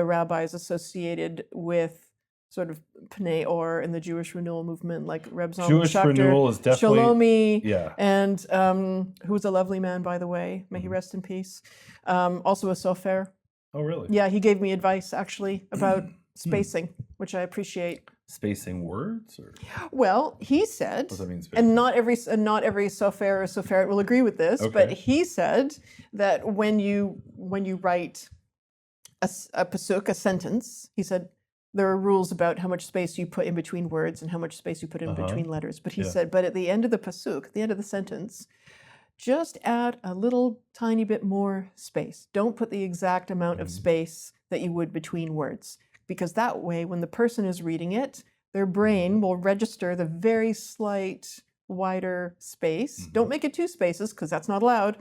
the rabbis associated with sort of Pnei Or and the Jewish renewal movement, like Reb Zalman Jewish Schachter, renewal is definitely Shalomi, and who was a lovely man, by the way, may he rest in peace. Also a sofer. Oh, really? Yeah, he gave me advice actually about spacing, which I appreciate. Spacing words, or Well, he said, what does that mean? Spacing? and not every sofer or soferet will agree with this, but he said that when you write a pasuk, a sentence, he said there are rules about how much space you put in between words and how much space you put in between letters. But he said, but at the end of the pasuk, at the end of the sentence, just add a little tiny bit more space. Don't put the exact amount of space that you would between words, because that way, when the person is reading it, their brain will register the very slight wider space. Don't make it 2 spaces, because that's not allowed.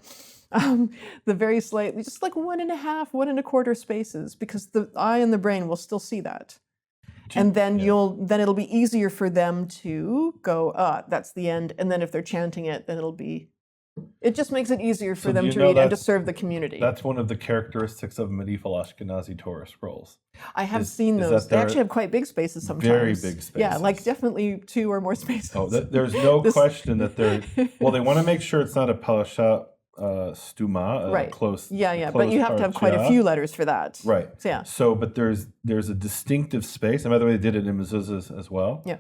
The very slight, just like 1.5, 1.25 spaces, because the eye and the brain will still see that. And then then it'll be easier for them to go, that's the end. And then if they're chanting it, then it just makes it easier for them to read and to serve the community. That's one of the characteristics of medieval Ashkenazi Torah scrolls. I have seen those. They actually have quite big spaces sometimes. Very big spaces. Yeah, like definitely 2 or more spaces. Oh, there's no question that they're, well, they want to make sure it's not a parasha stuma, right. Close. Yeah, but you have to have quite a few letters for that. Right. So, yeah. So, but there's a distinctive space, and by the way, they did it in mezuzahs as well. Yeah.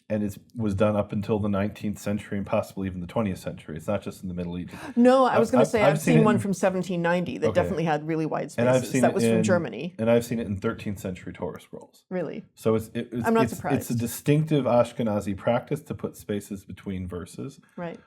And it was done up until the 19th century and possibly even the 20th century. It's not just in the Middle East. No, I was going to say I've seen one from 1790 that definitely had really wide spaces. And I've seen that was from Germany. And I've seen it in 13th century Torah scrolls. Really? So I'm not surprised. It's a distinctive Ashkenazi practice to put spaces between verses. Right.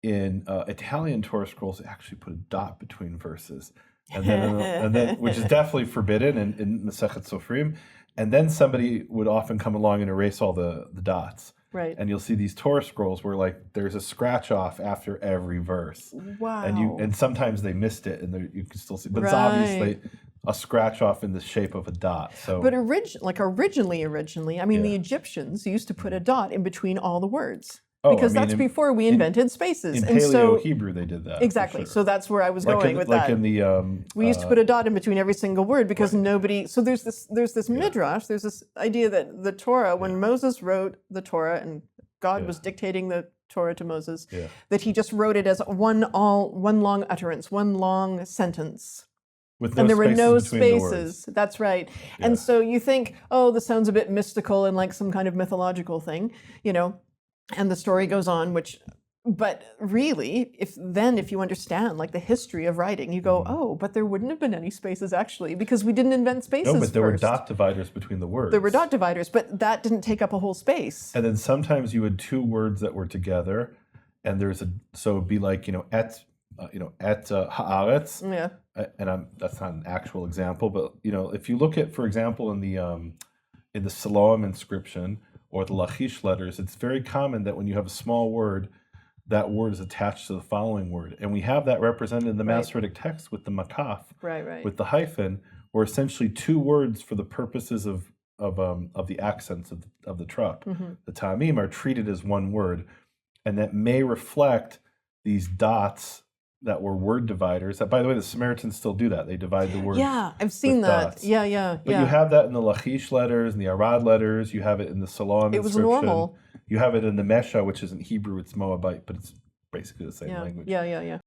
In Italian Torah scrolls, they actually put a dot between verses, and then which is definitely forbidden in Masechet Sofrim. And then somebody would often come along and erase all the dots. Right. And you'll see these Torah scrolls where like there's a scratch off after every verse. Wow. And sometimes they missed it, and you can still see, but it's obviously a scratch off in the shape of a dot. So, but originally, I mean, the Egyptians used to put a dot in between all the words. Because that's before we invented spaces. In Paleo-Hebrew, they did that. Exactly. For sure. So that's where I was going with that. Like in the... we used to put a dot in between every single word because nobody... So there's this midrash, there's this idea that the Torah, when Moses wrote the Torah and God was dictating the Torah to Moses, that he just wrote it as one long utterance, one long sentence. And there were no spaces. That's right. Yeah. And so you think, this sounds a bit mystical and like some kind of mythological thing, and the story goes on, but really, if you understand like the history of writing, you go, but there wouldn't have been any spaces actually, because we didn't invent spaces No, but there first. were dot dividers between the words. There were dot dividers, but that didn't take up a whole space. And then sometimes you had 2 words that were together, and so it'd be like, et haaretz. Yeah. And that's not an actual example, but if you look at, for example, in the Siloam inscription, or the Lachish letters, it's very common that when you have a small word, that word is attached to the following word. And we have that represented in the Masoretic text with the makaf, with the hyphen, or essentially 2 words for the purposes of the accents of the trup. The ta'amim are treated as 1 word, and that may reflect these dots that were word dividers. That, by the way, the Samaritans still do that. They divide the words. Yeah, I've seen that. Dots. Yeah. But you have that in the Lachish letters, and the Arad letters. You have it in the Siloam inscription. It was normal. You have it in the Mesha, which isn't Hebrew, it's Moabite, but it's basically the same language. Yeah.